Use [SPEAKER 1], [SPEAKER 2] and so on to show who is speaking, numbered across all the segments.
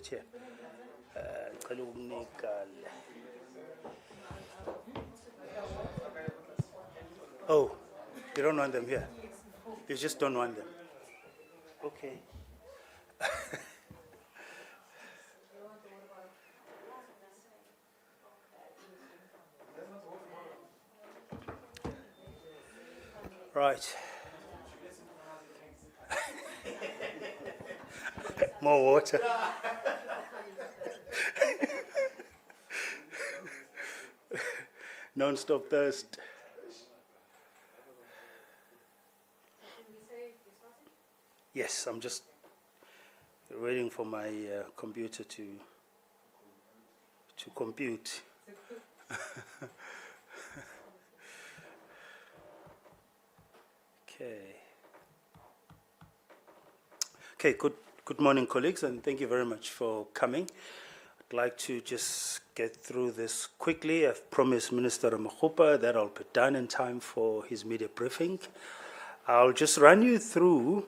[SPEAKER 1] Chair. Oh, you don't want them here? You just don't want them? Okay. Right. More water. Non-stop thirst. Yes, I'm just waiting for my computer to compute. Okay, good morning, colleagues, and thank you very much for coming. I'd like to just get through this quickly. I've promised Minister Ramaphosa that I'll be done in time for his media briefing. I'll just run you through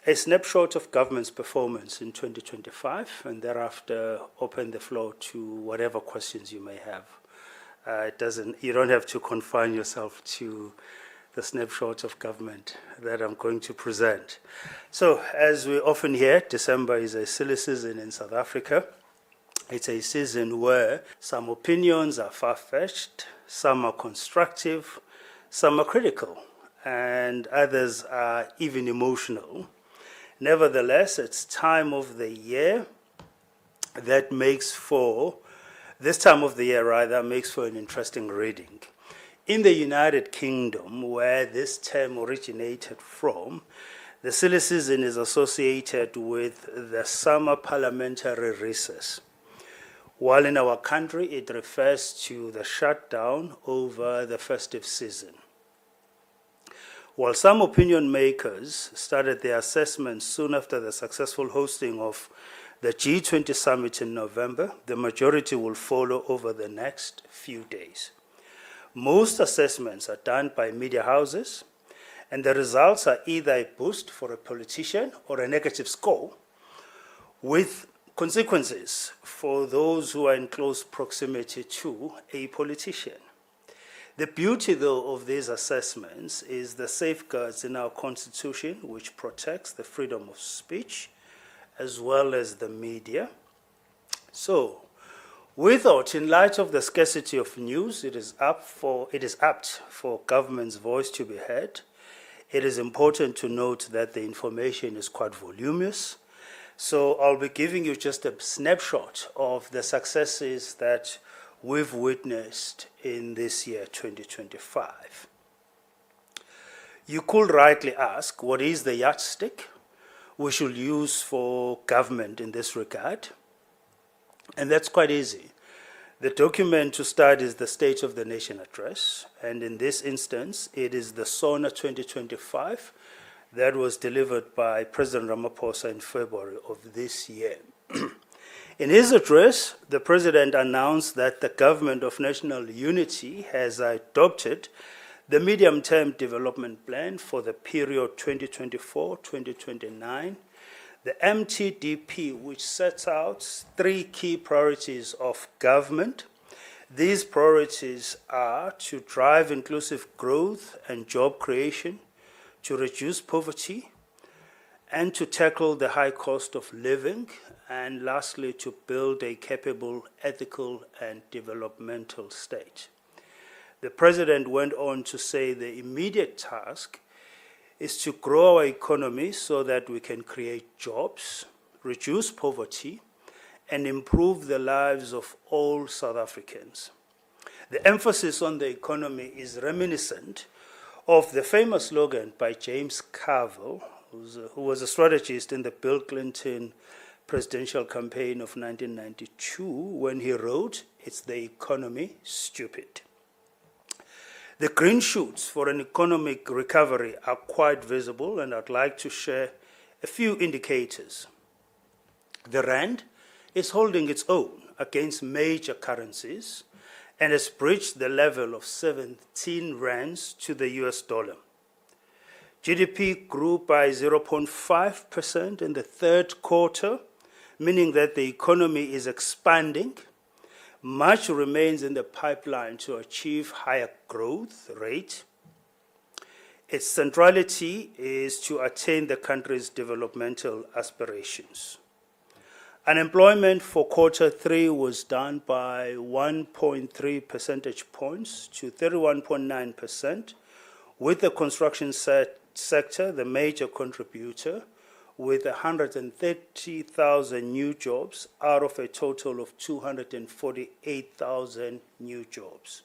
[SPEAKER 1] a snapshot of government's performance in 2025, and thereafter open the floor to whatever questions you may have. You don't have to confine yourself to the snapshot of government that I'm going to present. So, as we often hear, December is a silly season in South Africa. It's a season where some opinions are far-fetched, some are constructive, some are critical, and others are even emotional. Nevertheless, it's time of the year that makes for an interesting reading. In the United Kingdom, where this term originated from, the silly season is associated with the summer parliamentary recess, while in our country it refers to the shutdown over the festive season. While some opinion makers started their assessments soon after the successful hosting of the G20 summit in November, the majority will follow over the next few days. Most assessments are done by media houses, and the results are either a boost for a politician or a negative score, with consequences for those who are in close proximity to a politician. The beauty, though, of these assessments is the safeguards in our Constitution, which protects the freedom of speech as well as the media. So, in light of the scarcity of news, it is apt for government's voice to be heard. It is important to note that the information is quite voluminous. So I'll be giving you just a snapshot of the successes that we've witnessed in this year, 2025. You could rightly ask, what is the yardstick we should use for government in this regard? And that's quite easy. The document to start is the State of the Nation Address, and in this instance, it is the SONA 2025 that was delivered by President Ramaphosa in February of this year. In his address, the President announced that the Government of National Unity has adopted the Medium-Term Development Plan for the period 2024-2029, the MTDP, which sets out 3 key priorities of government. These priorities are to drive inclusive growth and job creation, to reduce poverty, and to tackle the high cost of living, and lastly, to build a capable, ethical, and developmental state. The President went on to say the immediate task is to grow our economy so that we can create jobs, reduce poverty, and improve the lives of all South Africans. The emphasis on the economy is reminiscent of the famous slogan by James Carville, who was a strategist in the Bill Clinton presidential campaign of 1992, when he wrote, "It's the economy, stupid." The green shoots for an economic recovery are quite visible, and I'd like to share a few indicators. The rand is holding its own against major currencies and has breached the level of 17 rands to the US dollar. GDP grew by 0.5% in the third quarter, meaning that the economy is expanding. Much remains in the pipeline to achieve higher growth rate. Its centrality is to attain the country's developmental aspirations. Unemployment for Q3 was down by 1.3 percentage points to 31.9%, with the construction sector the major contributor, with 130,000 new jobs out of a total of 248,000 new jobs.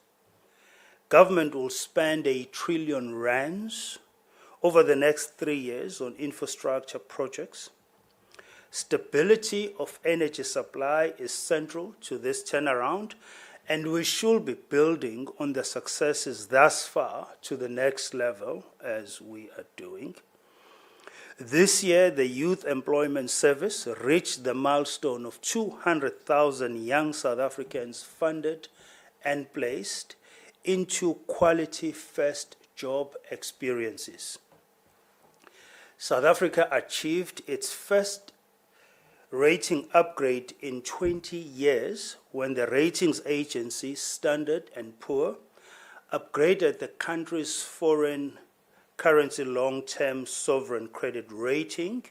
[SPEAKER 1] Government will spend R1 trillion over the next 3 years on infrastructure projects. Stability of energy supply is central to this turnaround, and we should be building on the successes thus far to the next level, as we are doing. This year, the Youth Employment Service reached the milestone of 200,000 young South Africans funded and placed into quality first job experiences. South Africa achieved its first rating upgrade in 20 years when the ratings agency Standard & Poor upgraded the country's foreign currency long-term sovereign credit rating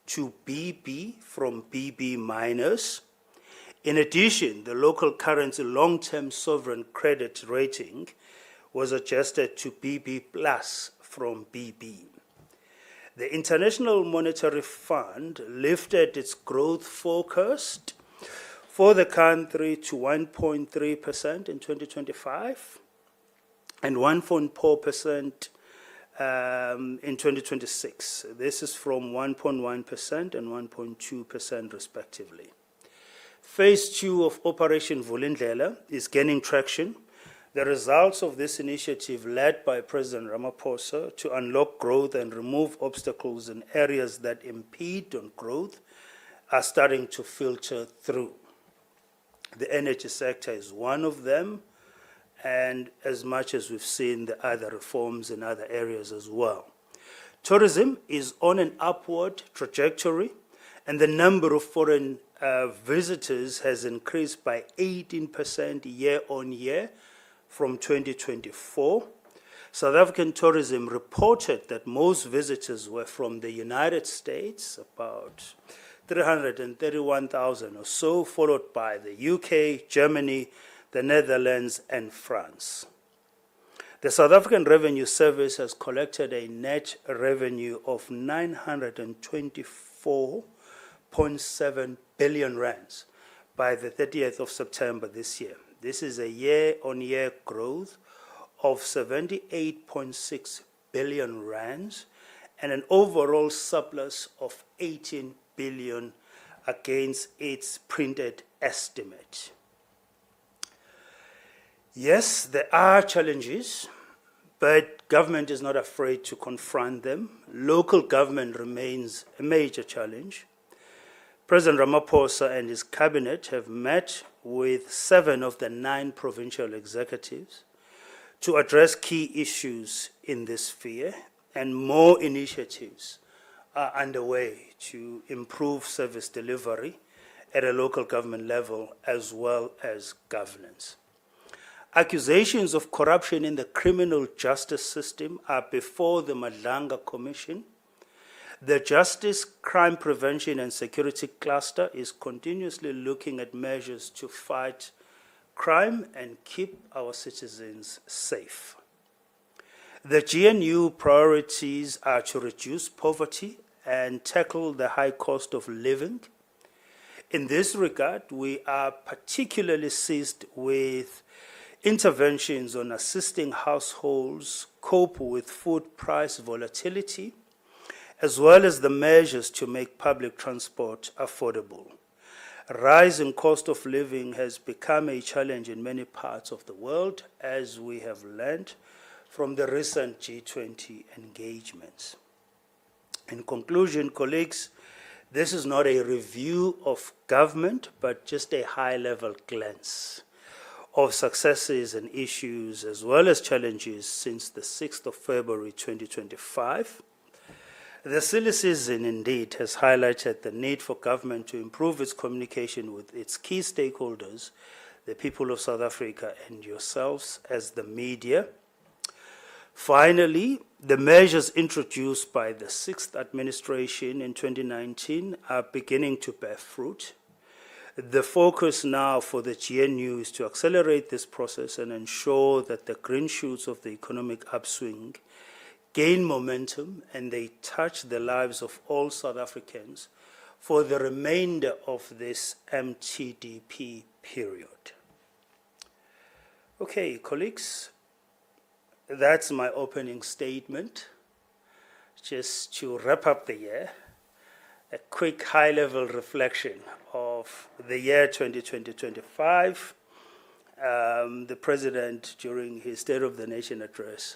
[SPEAKER 1] to BB from BB minus. In addition, the local currency long-term sovereign credit rating was adjusted to BB plus from BB. The International Monetary Fund lifted its growth forecast for the country to 1.3% in 2025 and 1.4% in 2026. This is from 1.1% and 1.2% respectively. Phase 2 of Operation Vulindlela is gaining traction. The results of this initiative, led by President Ramaphosa to unlock growth and remove obstacles in areas that impede on growth, are starting to filter through. The energy sector is one of them, and as much as we've seen the other reforms in other areas as well. Tourism is on an upward trajectory, and the number of foreign visitors has increased by 18% year on year from 2024. South African tourism reported that most visitors were from the United States, about 331,000 or so, followed by the UK, Germany, the Netherlands, and France. The South African Revenue Service has collected a net revenue of 924.7 billion rands by the 30th of September this year. This is a year-on-year growth of 78.6 billion rands and an overall surplus of 18 billion against its printed estimate. Yes, there are challenges, but government is not afraid to confront them. Local government remains a major challenge. President Ramaphosa and his cabinet have met with 7 of the 9 provincial executives to address key issues in this sphere, and more initiatives are underway to improve service delivery at a local government level as well as governance. Accusations of corruption in the criminal justice system are before the Madlanga Commission. The Justice, Crime Prevention and Security Cluster is continuously looking at measures to fight crime and keep our citizens safe. The GNU priorities are to reduce poverty and tackle the high cost of living. In this regard, we are particularly seized with interventions on assisting households cope with food price volatility, as well as the measures to make public transport affordable. Rising cost of living has become a challenge in many parts of the world, as we have learned from the recent G20 engagements. In conclusion, colleagues, this is not a review of government, but just a high-level glance of successes and issues, as well as challenges since the 6th of February 2025. The silly season indeed has highlighted the need for government to improve its communication with its key stakeholders, the people of South Africa and yourselves as the media. Finally, the measures introduced by the 6th administration in 2019 are beginning to bear fruit. The focus now for the GNU is to accelerate this process and ensure that the green shoots of the economic upswing gain momentum and they touch the lives of all South Africans for the remainder of this MTDP period. Okay, colleagues, that's my opening statement. Just to wrap up the year, a quick high-level reflection of the year 2020-25. The President, during his State of the Nation address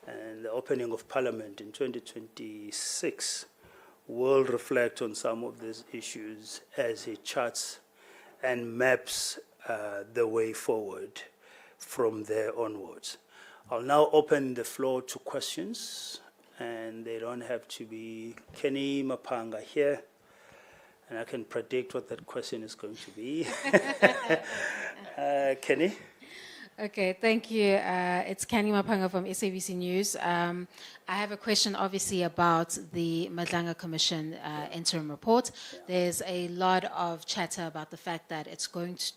[SPEAKER 1] and the opening of Parliament in 2026, will reflect on some of these issues as he charts and maps the way forward from there onwards. I'll now open the floor to questions, and they don't have to be Kenny Mapanga here, and I can predict what that question is going to be. Kenny?
[SPEAKER 2] Okay, thank you. It's Kenny Mapanga from SABC News. I have a question, obviously, about the Madlanga Commission interim report. There's a lot of chatter about the fact that it's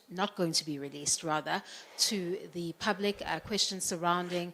[SPEAKER 2] not going to be released, rather, to the public. Questions surrounding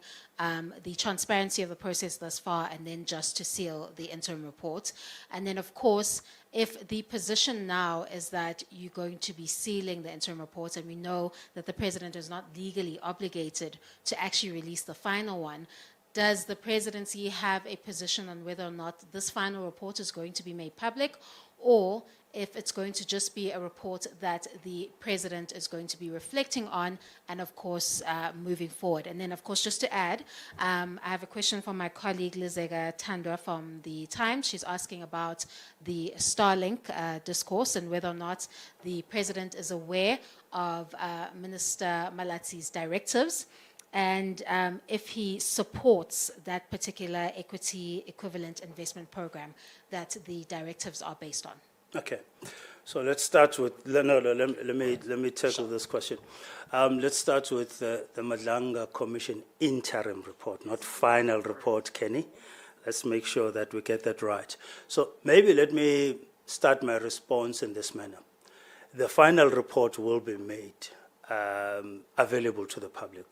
[SPEAKER 2] the transparency of the process thus far, and then just to seal the interim report. And then, of course, if the position now is that you're going to be sealing the interim report, and we know that the President is not legally obligated to actually release the final one, does the Presidency have a position on whether or not this final report is going to be made public, or if it's going to just be a report that the President is going to be reflecting on and, of course, moving forward? And then, of course, just to add, I have a question from my colleague 𝐬𝐮𝐬𝐫𝐤𝐵 from The Times. She's asking about the Starlink discourse and whether or not the President is aware of Minister Malatsi's directives, and if he supports that particular equity equivalent investment program that the directives are based on.
[SPEAKER 1] Okay, so let's start with, let me tackle this question. Let's start with the Madlanga Commission interim report, not final report, Kenny. Let's make sure that we get that right. So maybe let me start my response in this manner. The final report will be made available to the public.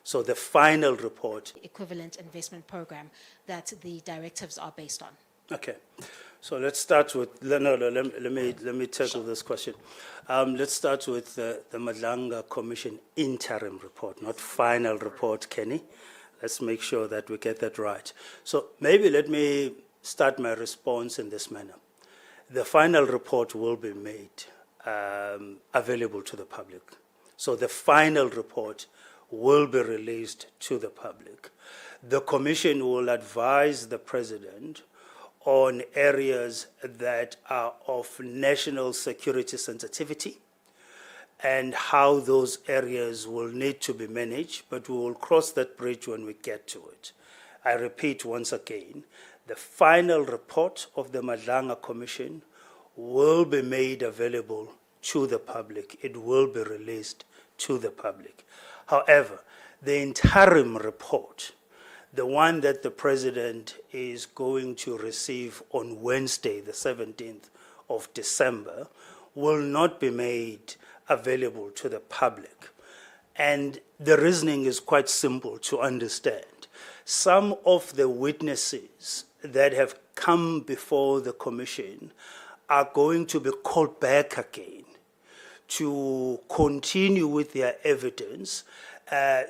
[SPEAKER 1] So the final report.
[SPEAKER 2] Equivalent investment program that the directives are based on.
[SPEAKER 1] Okay, so let's start with, let me tackle this question. Let's start with the Madlanga Commission interim report, not final report, Kenny. Let's make sure that we get that right. So maybe let me start my response in this manner. The final report will be made available to the public. So the final report will be released to the public. The Commission will advise the President on areas that are of national security sensitivity and how those areas will need to be managed, but we will cross that bridge when we get to it. I repeat once again, the final report of the Madlanga Commission will be made available to the public. It will be released to the public. However, the interim report, the one that the President is going to receive on Wednesday, the 17th of December, will not be made available to the public. And the reasoning is quite simple to understand. Some of the witnesses that have come before the Commission are going to be called back again to continue with their evidence.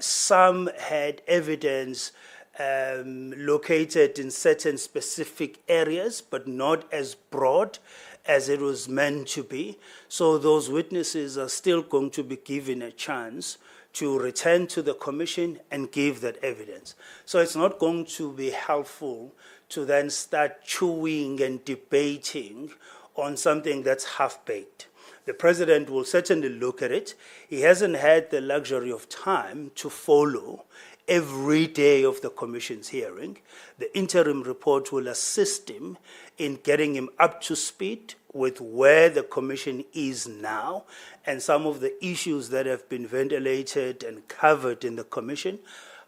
[SPEAKER 1] Some had evidence located in certain specific areas, but not as broad as it was meant to be. So those witnesses are still going to be given a chance to return to the Commission and give that evidence. So it's not going to be helpful to then start chewing and debating on something that's half-baked. The President will certainly look at it. He hasn't had the luxury of time to follow every day of the Commission's hearing. The interim report will assist him in getting him up to speed with where the Commission is now and some of the issues that have been ventilated and covered in the Commission.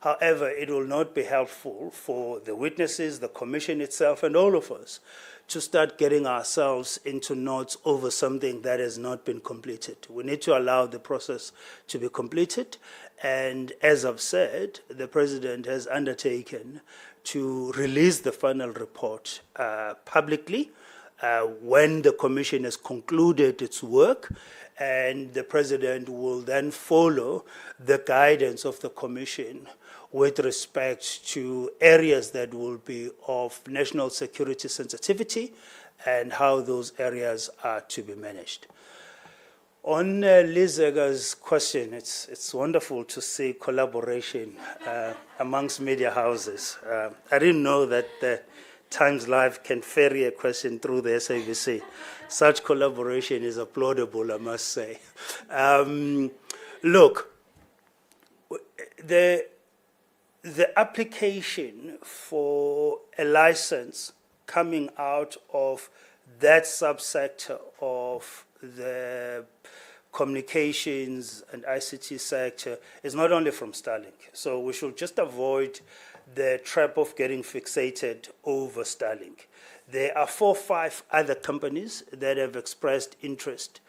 [SPEAKER 1] However, it will not be helpful for the witnesses, the Commission itself, and all of us to start getting ourselves into knots over something that has not been completed. We need to allow the process to be completed. And as I've said, the President has undertaken to release the final report publicly when the Commission has concluded its work, and the President will then follow the guidance of the Commission with respect to areas that will be of national security sensitivity and how those areas are to be managed. On 𝐬𝐮𝐬𝐫𝐢𝐛𝐿's question, it's wonderful to see collaboration amongst media houses. I didn't know that the Times Live can ferry a question through the SABC. Such collaboration is applaudable, I must say. Look, the application for a license coming out of that subsector of the communications and ICT sector is not only from Starlink. So we should just avoid the trap of getting fixated over Starlink. There are 4 or 5 other companies that have expressed interest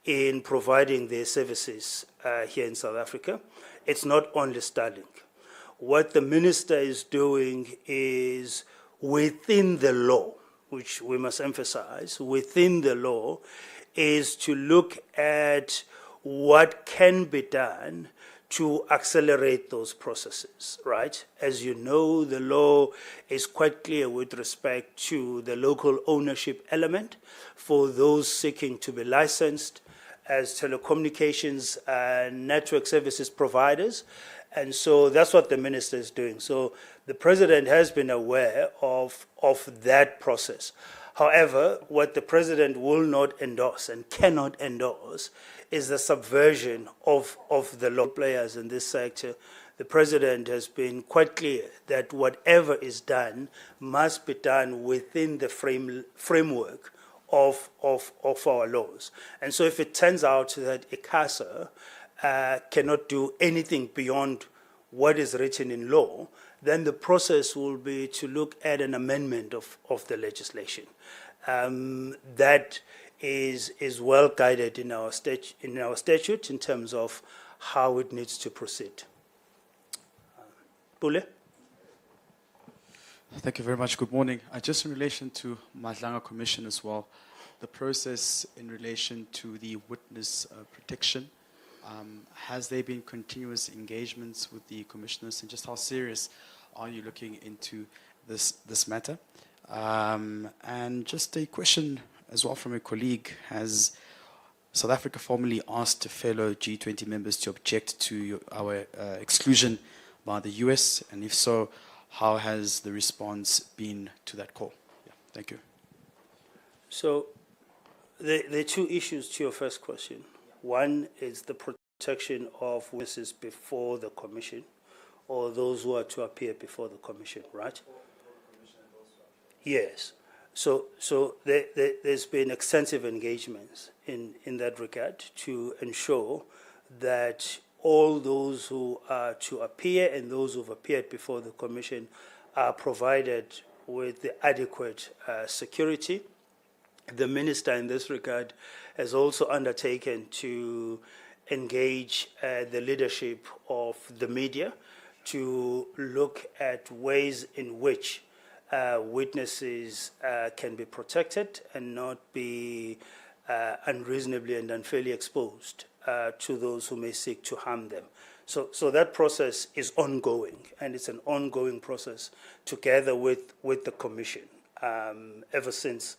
[SPEAKER 1] in providing their services here in South Africa. It's not only Starlink. What the minister is doing is within the law, which we must emphasize, within the law, is to look at what can be done to accelerate those processes, right? As you know, the law is quite clear with respect to the local ownership element for those seeking to be licensed as telecommunications and network services providers. And so that's what the minister is doing. So the President has been aware of that process. However, what the President will not endorse and cannot endorse is the subversion of the law players in this sector. The President has been quite clear that whatever is done must be done within the framework of our laws. And so if it turns out that 𝐼CASA cannot do anything beyond what is written in law, then the process will be to look at an amendment of the legislation. That is well guided in our statute in terms of how it needs to proceed. Pule?
[SPEAKER 3] Thank you very much. Good morning. Just in relation to Madlanga Commission as well, the process in relation to the witness protection, has there been continuous engagements with the commissioners, and just how serious are you looking into this matter? And just a question as well from a colleague: has South Africa formally asked fellow G20 members to object to our exclusion by the US? And if so, how has the response been to that call? Yeah, thank you.
[SPEAKER 1] So there are 2 issues to your first question. One is the protection of witnesses before the Commission, or those who are to appear before the Commission, right? Yes. So there's been extensive engagements in that regard to ensure that all those who are to appear and those who've appeared before the Commission are provided with the adequate security. The minister in this regard has also undertaken to engage the leadership of the media to look at ways in which witnesses can be protected and not be unreasonably and unfairly exposed to those who may seek to harm them. So that process is ongoing, and it's an ongoing process together with the Commission ever since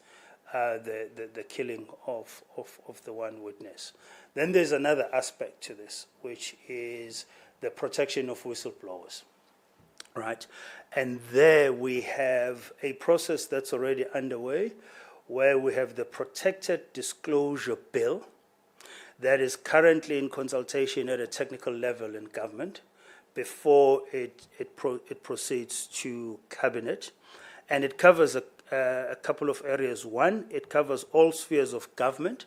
[SPEAKER 1] the killing of the one witness. Then there's another aspect to this, which is the protection of whistleblowers, right? And there we have a process that's already underway where we have the Protected Disclosure Bill that is currently in consultation at a technical level in government before it proceeds to cabinet. And it covers a couple of areas. One, it covers all spheres of government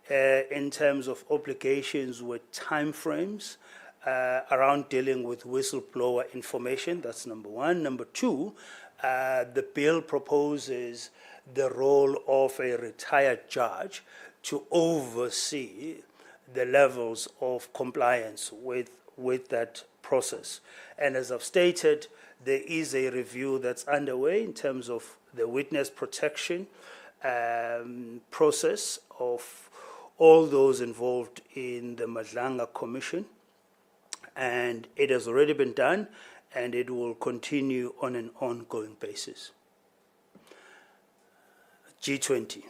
[SPEAKER 1] in terms of obligations with timeframes around dealing with whistleblower information. That's number one. Number two, the bill proposes the role of a retired judge to oversee the levels of compliance with that process. And as I've stated, there is a review that's underway in terms of the witness protection process of all those involved in the Madlanga Commission. And it has already been done, and it will continue on an ongoing basis. G20.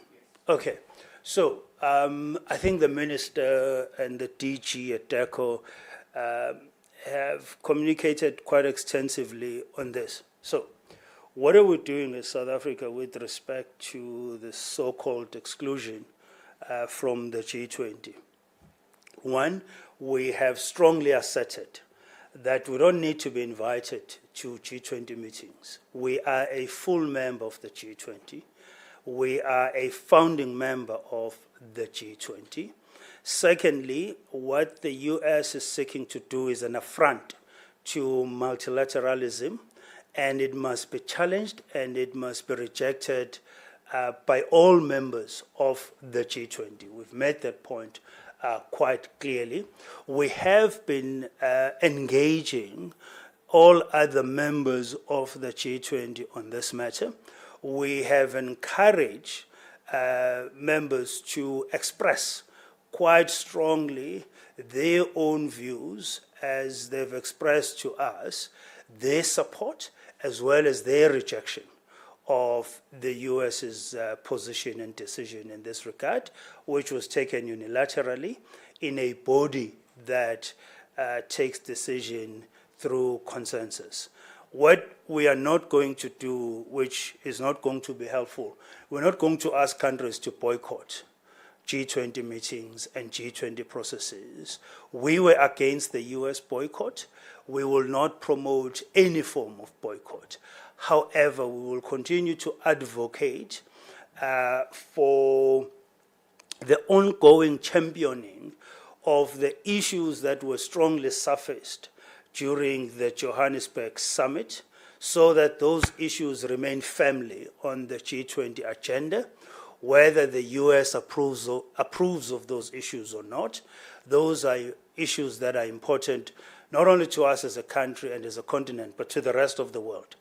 [SPEAKER 1] Okay, so I think the Minister and the DG at 𝐿𝐻𝐾𝐿 have communicated quite extensively on this. So what are we doing in South Africa with respect to the so-called exclusion from the G20? One, we have strongly asserted that we don't need to be invited to G20 meetings. We are a full member of the G20. We are a founding member of the G20. Secondly, what the US is seeking to do is an affront to multilateralism, and it must be challenged and it must be rejected by all members of the G20. We've made that point quite clearly. We have been engaging all other members of the G20 on this matter. We have encouraged members to express quite strongly their own views as they've expressed to us their support as well as their rejection of the US's position and decision in this regard, which was taken unilaterally in a body that takes decision through consensus. What we are not going to do, which is not going to be helpful, we're not going to ask countries to boycott G20 meetings and G20 processes. We were against the US boycott. We will not promote any form of boycott. However, we will continue to advocate for the ongoing championing of the issues that were strongly surfaced during the Johannesburg summit, so that those issues remain firmly on the G20 agenda, whether the US approves of those issues or not. Those are issues that are important not only to us as a country and as a continent, but to the rest of the world.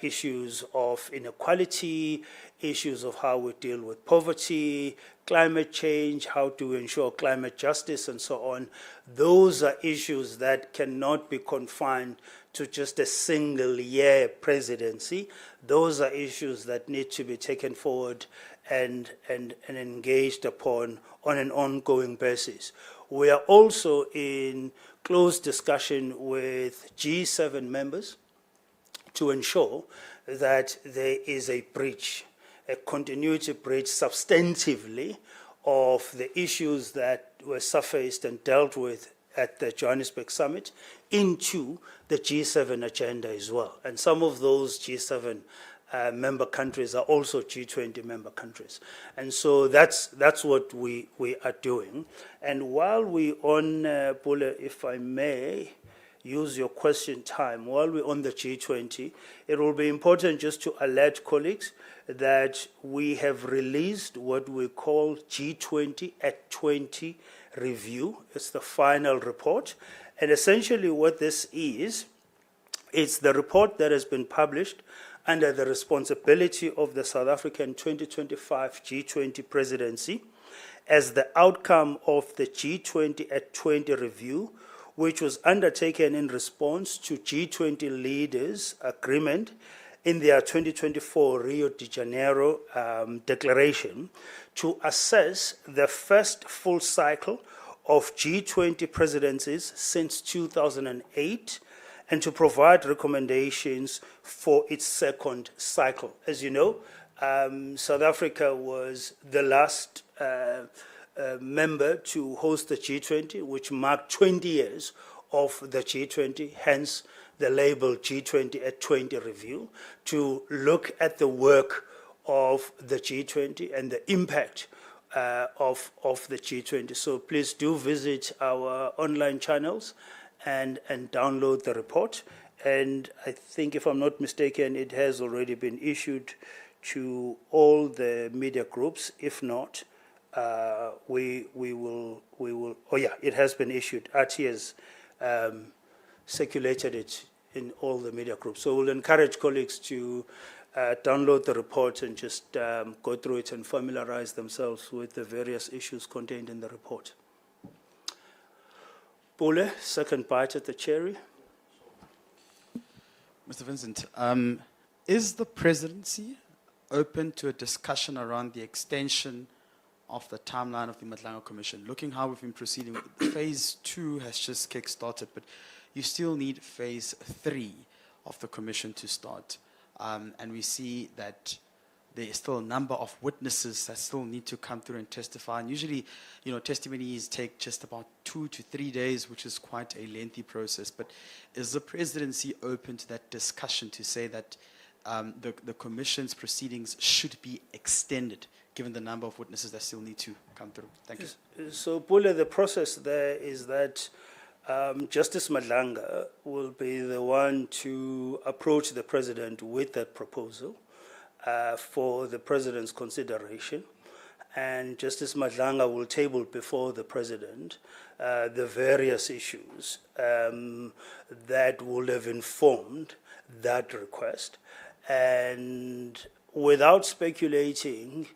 [SPEAKER 1] Issues of inequality, issues of how we deal with poverty, climate change, how to ensure climate justice, and so on. Those are issues that cannot be confined to just a single year presidency. Those are issues that need to be taken forward and engaged upon on an ongoing basis. We are also in close discussion with G7 members to ensure that there is a bridge, a continuity bridge substantively of the issues that were surfaced and dealt with at the Johannesburg summit into the G7 agenda as well. And some of those G7 member countries are also G20 member countries. And so that's what we are doing. And while we on, Bule, if I may use your question time, while we're on the G20, it will be important just to alert colleagues that we have released what we call G20 at 20 review. It's the final report. And essentially what this is, it's the report that has been published under the responsibility of the South African 2025 G20 presidency as the outcome of the G20 at 20 review, which was undertaken in response to G20 leaders' agreement in their 2024 Rio de Janeiro declaration to assess the first full cycle of G20 presidencies since 2008 and to provide recommendations for its second cycle. As you know, South Africa was the last member to host the G20, which marked 20 years of the G20, hence the label G20 at 20 review, to look at the work of the G20 and the impact of the G20. So please do visit our online channels and download the report. And I think, if I'm not mistaken, it has already been issued to all the media groups. If not, we will. Oh yeah, it has been issued. RT has circulated it in all the media groups. So we'll encourage colleagues to download the report and just go through it and familiarize themselves with the various issues contained in the report. Pule, second bite at the cherry.
[SPEAKER 3] Mr. Vincent, is the presidency open to a discussion around the extension of the timeline of the Madlanga Commission? Looking how we've been proceeding, phase 2 has just kick-started, but you still need phase 3 of the commission to start. And we see that there is still a number of witnesses that still need to come through and testify. And usually, you know, testimonies take just about 2 to 3 days, which is quite a lengthy process. But is the presidency open to that discussion to say that the commission's proceedings should be extended, given the number of witnesses that still need to come through? Thank you.
[SPEAKER 1] So, Pule, the process there is that Justice Madlanga will be the one to approach the president with that proposal for the president's consideration. And Justice Madlanga will table before the president the various issues that will have informed that request. And without speculating,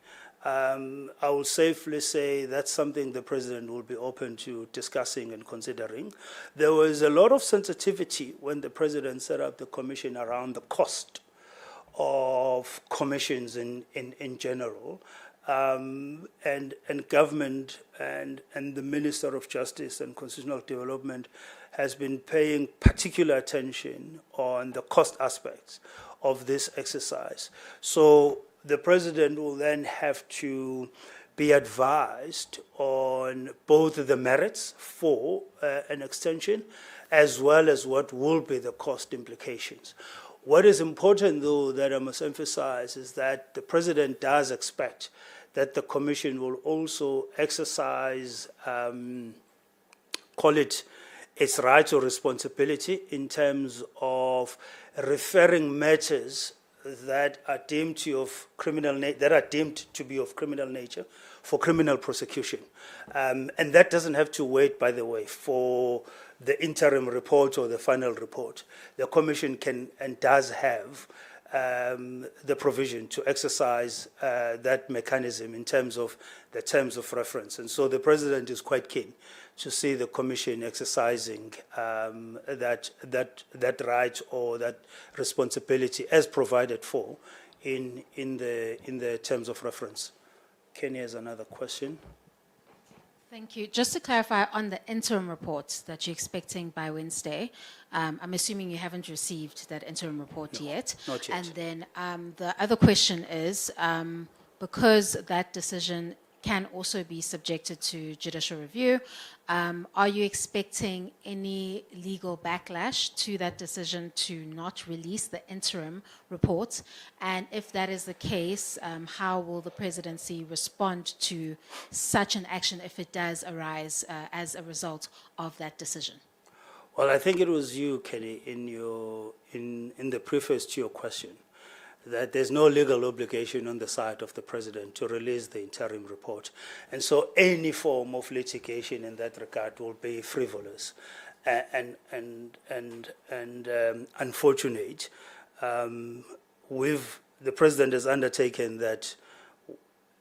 [SPEAKER 1] I will safely say that's something the president will be open to discussing and considering. There was a lot of sensitivity when the president set up the commission around the cost of commissions in general. And government and the Minister of Justice and Constitutional Development has been paying particular attention on the cost aspects of this exercise. So the president will then have to be advised on both the merits for an extension as well as what will be the cost implications. What is important, though, that I must emphasize is that the president does expect that the commission will also exercise, call it its right or responsibility in terms of referring matters that are deemed to be of criminal nature for criminal prosecution. And that doesn't have to wait, by the way, for the interim report or the final report. The commission can and does have the provision to exercise that mechanism in terms of the terms of reference. And so the president is quite keen to see the commission exercising that right or that responsibility as provided for in the terms of reference. Kenny has another question.
[SPEAKER 2] Thank you. Just to clarify on the interim report that you're expecting by Wednesday, I'm assuming you haven't received that interim report yet.
[SPEAKER 1] Not yet.
[SPEAKER 2] And then the other question is, because that decision can also be subjected to judicial review, are you expecting any legal backlash to that decision to not release the interim report? And if that is the case, how will the presidency respond to such an action if it does arise as a result of that decision?
[SPEAKER 1] Well, I think it was you, Kenny, in the preface to your question, that there's no legal obligation on the side of the president to release the interim report. And so any form of litigation in that regard will be frivolous and unfortunate. The president has undertaken that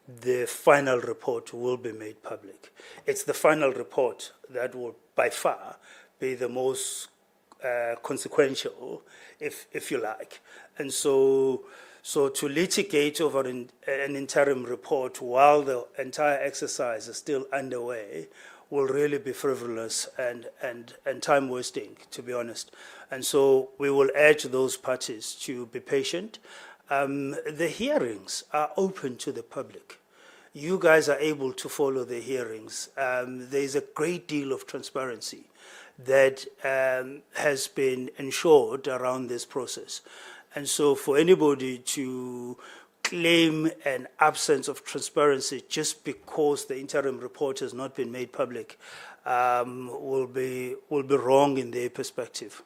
[SPEAKER 1] the final report will be made public. It's the final report that will by far be the most consequential, if you like. And so to litigate over an interim report while the entire exercise is still underway will really be frivolous and time wasting, to be honest. And so we will urge those parties to be patient. The hearings are open to the public. you guys are able to follow the hearings. There's a great deal of transparency that has been ensured around this process. And so for anybody to claim an absence of transparency just because the interim report has not been made public will be wrong in their perspective.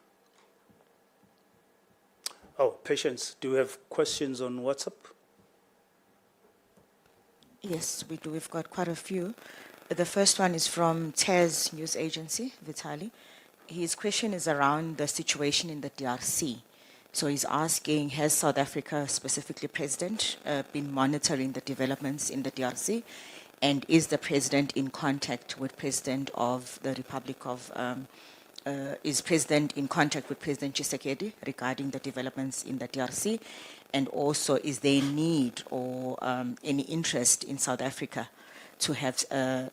[SPEAKER 1] Oh, Patience, do we have questions on WhatsApp?
[SPEAKER 4] Yes, we do. We've got quite a few. The first one is from TEZ News Agency, Vitali. His question is around the situation in the DRC. So he's asking, has South Africa, specifically President, been monitoring the developments in the DRC? And is the President in contact with President of the Republic of, is President in contact with President 𝐬𝐻𝐫𝐿 regarding the developments in the DRC? And also, is there a need or any interest in South Africa to have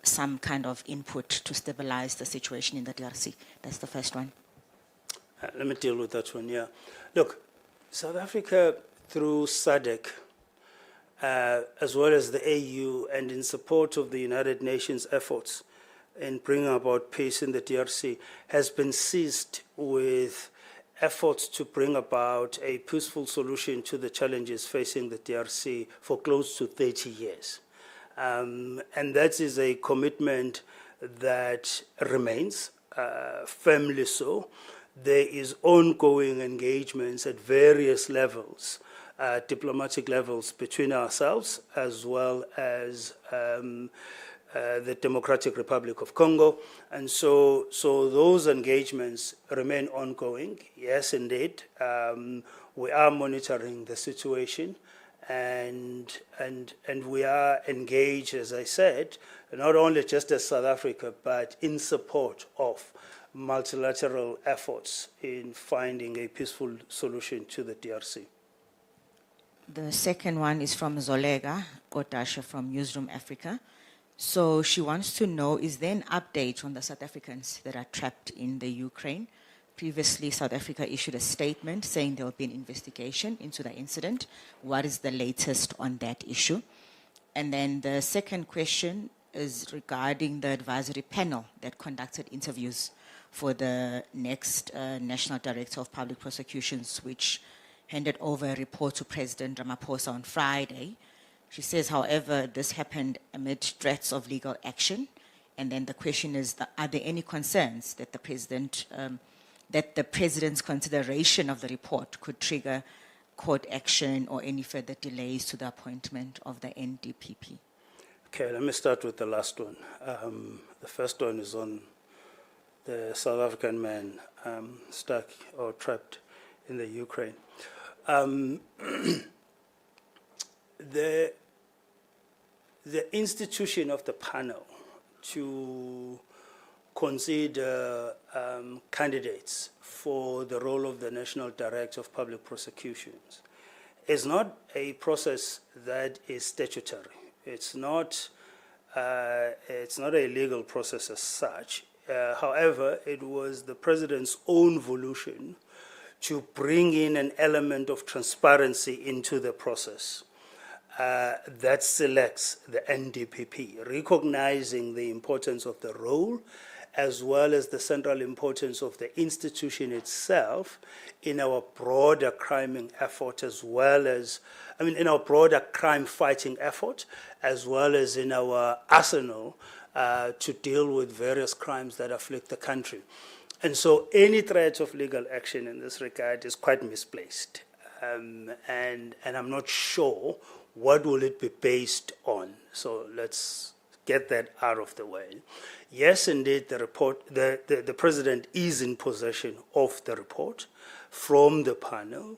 [SPEAKER 4] some kind of input to stabilize the situation in the DRC? That's the first one.
[SPEAKER 1] Let me deal with that one, yeah. Look, South Africa, through SADC, as well as the AU, and in support of the United Nations efforts in bringing about peace in the DRC, has been seized with efforts to bring about a peaceful solution to the challenges facing the DRC for close to 30 years. And that is a commitment that remains, firmly so. There is ongoing engagements at various levels, diplomatic levels, between ourselves as well as the Democratic Republic of Congo. And so those engagements remain ongoing. Yes, indeed. We are monitoring the situation, and we are engaged, as I said, not only just as South Africa, but in support of multilateral efforts in finding a peaceful solution to the DRC.
[SPEAKER 4] The second one is from Zolega Kotasha from Newsroom Africa. So she wants to know, is there an update on the South Africans that are trapped in the Ukraine? Previously, South Africa issued a statement saying there will be an investigation into the incident. What is the latest on that issue? And then the second question is regarding the advisory panel that conducted interviews for the next National Director of Public Prosecutions, which handed over a report to President Ramaphosa on Friday. She says, however, this happened amid threats of legal action. And then the question is, are there any concerns that the President's consideration of the report could trigger court action or any further delays to the appointment of the NDPP?
[SPEAKER 1] Okay, let me start with the last one. The first one is on the South African man stuck or trapped in the Ukraine. The institution of the panel to consider candidates for the role of the National Director of Public Prosecutions is not a process that is statutory. It's not a legal process as such. However, it was the President's own volition to bring in an element of transparency into the process that selects the NDPP, recognizing the importance of the role as well as the central importance of the institution itself in our broader criming effort, as well as, in our broader crime fighting effort, as well as in our arsenal to deal with various crimes that afflict the country. And so any threat of legal action in this regard is quite misplaced. And I'm not sure what will it be based on. So let's get that out of the way. Yes, indeed, the report, the President is in possession of the report from the panel.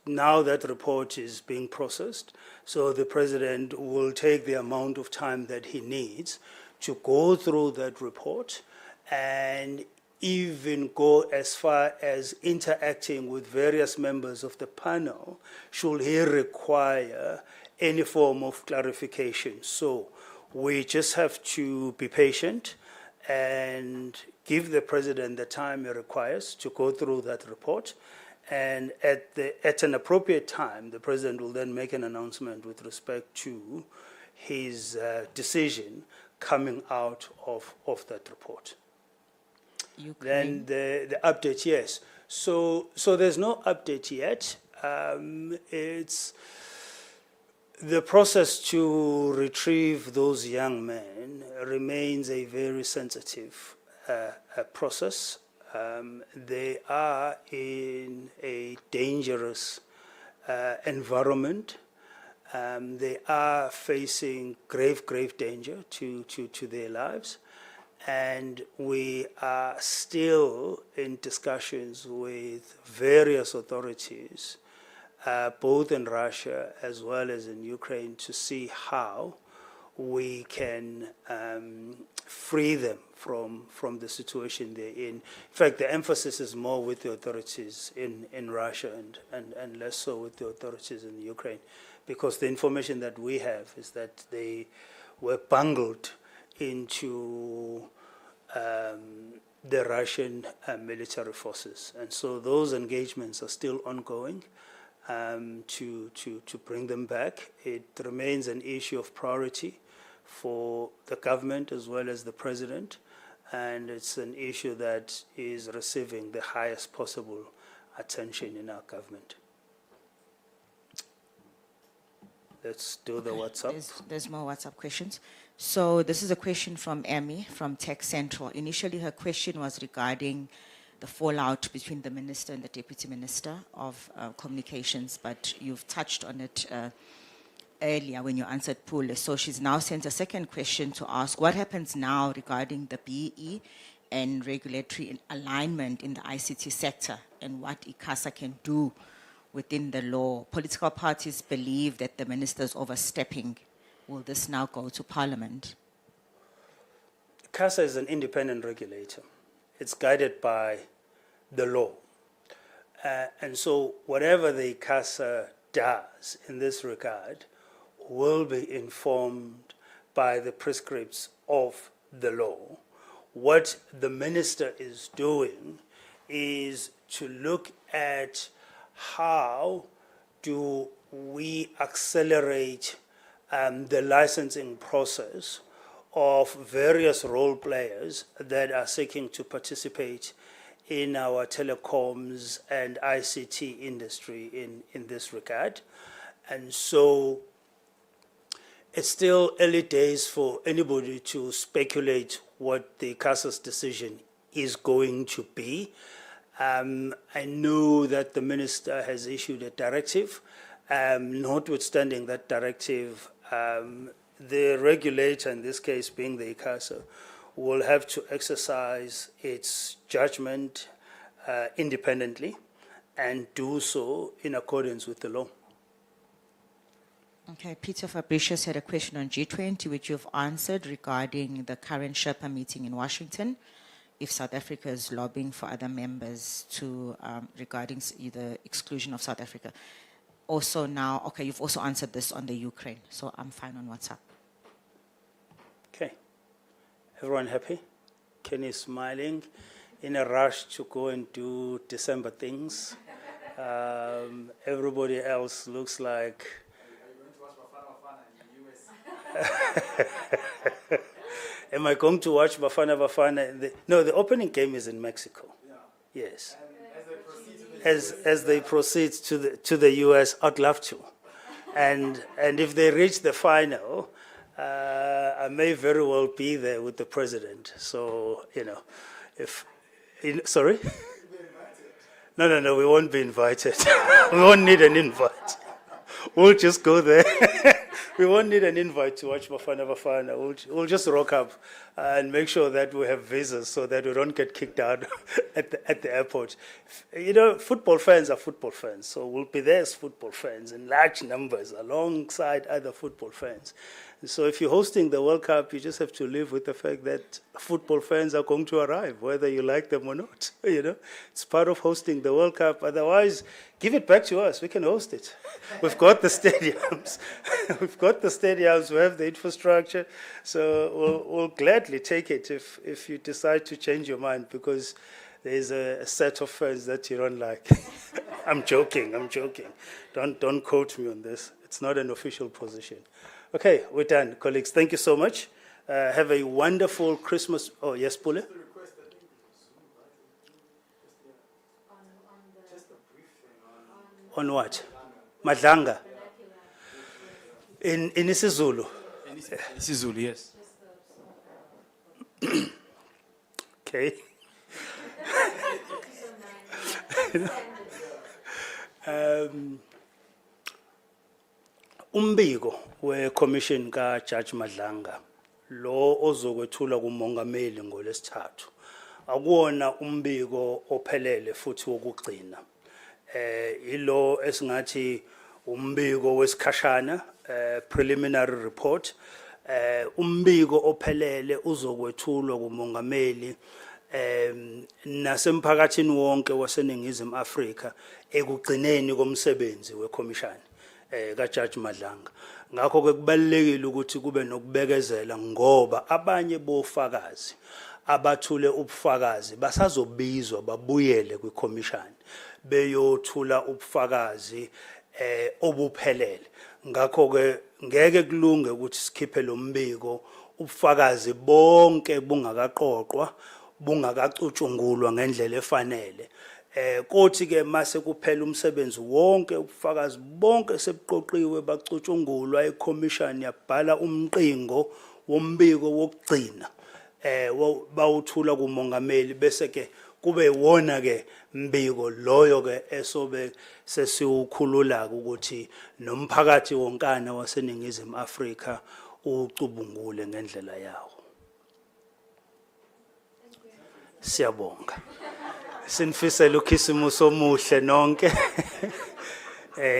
[SPEAKER 1] Now that report is being processed, so the President will take the amount of time that he needs to go through that report and even go as far as interacting with various members of the panel should he require any form of clarification. So we just have to be patient and give the President the time he requires to go through that report. And at an appropriate time, the President will then make an announcement with respect to his decision coming out of that report.
[SPEAKER 4] Ukraine.
[SPEAKER 1] Then the update, yes. So there's no update yet. It's the process to retrieve those young men remains a very sensitive process. They are in a dangerous environment. They are facing grave danger to their lives. And we are still in discussions with various authorities, both in Russia as well as in Ukraine, to see how we can free them from the situation they're in. In fact, the emphasis is more with the authorities in Russia and less so with the authorities in Ukraine, because the information that we have is that they were bungled into the Russian military forces. And so those engagements are still ongoing to bring them back. It remains an issue of priority for the government as well as the president, and it's an issue that is receiving the highest possible attention in our government. Let's do the WhatsApp.
[SPEAKER 4] There's more WhatsApp questions. So this is a question from Emmy from Tech Central. Initially, her question was regarding the fallout between the minister and the deputy minister of communications, but you've touched on it earlier when you answered Pule. So she's now sent a second question to ask, what happens now regarding the BE and regulatory alignment in the ICT sector, and what 𝐼CASA can do within the law? Political parties believe that the minister is overstepping. Will this now go to Parliament?
[SPEAKER 1] 𝐼CASA is an independent regulator. It's guided by the law. And so whatever the 𝐼CASA does in this regard will be informed by the prescripts of the law. What the minister is doing is to look at how do we accelerate the licensing process of various role players that are seeking to participate in our telecoms and ICT industry in this regard. And so it's still early days for anybody to speculate what the 𝐼CASA's decision is going to be. I know that the minister has issued a directive. Notwithstanding that directive, the regulator, in this case being the 𝐼CASA, will have to exercise its judgment independently and do so in accordance with the law.
[SPEAKER 4] Okay, Peter Fabricius had a question on G20, which you've answered regarding the current Sherpa meeting in Washington. If South Africa is lobbying for other members to regarding the exclusion of South Africa. Also now, okay, you've also answered this on the Ukraine, so I'm fine on WhatsApp.
[SPEAKER 1] Okay. Everyone happy? Kenny smiling, in a rush to go and do December things. Everybody else looks like... Am I going to watch Bafana Bafana? No, the opening game is in Mexico. Yeah. Yes. As they proceed to the US, I'd love to. And if they reach the final, I may very well be there with the president. So, sorry? No, we won't be invited. We won't need an invite. We'll just go there. We won't need an invite to watch Bafana Bafana. We'll just rock up and make sure that we have visas so that we don't get kicked out at the airport. Football fans are football fans, so we'll be there as football fans in large numbers alongside other football fans. So if you're hosting the World Cup, you just have to live with the fact that football fans are going to arrive, whether you like them or not. It's part of hosting the World Cup. Otherwise, give it back to us. We can host it. We've got the stadiums. We have the infrastructure. So we'll gladly take it if you decide to change your mind, because there's a set of fans that you don't like. I'm joking. Don't quote me on this. It's not an official position. Okay, we're done, colleagues. Thank you so much. Have a wonderful Christmas. Oh, yes, Pule? On what? Madlanga. In isiZulu.
[SPEAKER 3] isiZulu, yes.
[SPEAKER 1] Okay. Umbiko we-commission ka-Judge Madlanga lo ozokwethula kumongameli ngolesithathu akuwona umbiko ophelele futhi wokugcina ilo esingathi umbiko wesikhashana preliminary report umbiko ophelele uzokwethulwa kumongameli nasemphakathini wonke waseNingizimu Afrika ekugcineni komsebenzi weCommission kaJudge Madlanga. Ngakho ke kubalekile ukuthi kube nokubekezela ngoba abanye bofakazi abathule ubufakazi basazobizwa babuyele kwiCommission beyothula ubufakazi obuphelele. Ngakho ke ngeke kulunge ukuthi sikhiphe lo mbiko ubufakazi bonke bungakaqoqwa bungakacutshungulwa ngendlela efanele. Kothi ke mase kuphela umsebenzi wonke ubufakazi bonke sebuqoqiwe bacutshungulwa iCommission yabhala umqingo wombiko wokugcina bawuthula kumongameli bese ke kube wona ke mbiko loyo ke esobe sesiukhulula ukuthi nomphakathi wonkana waseNingizimu Afrika ucubungule ngendlela yawo. Siyabonga. Sinifisela ukhisimuso omuhle nonke.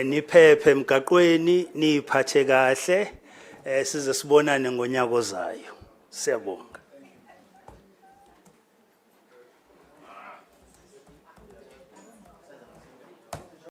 [SPEAKER 1] Niphephe emgaqweni, niphathe kahle. Size sibonane ngonyaka ozayo. Siyabonga.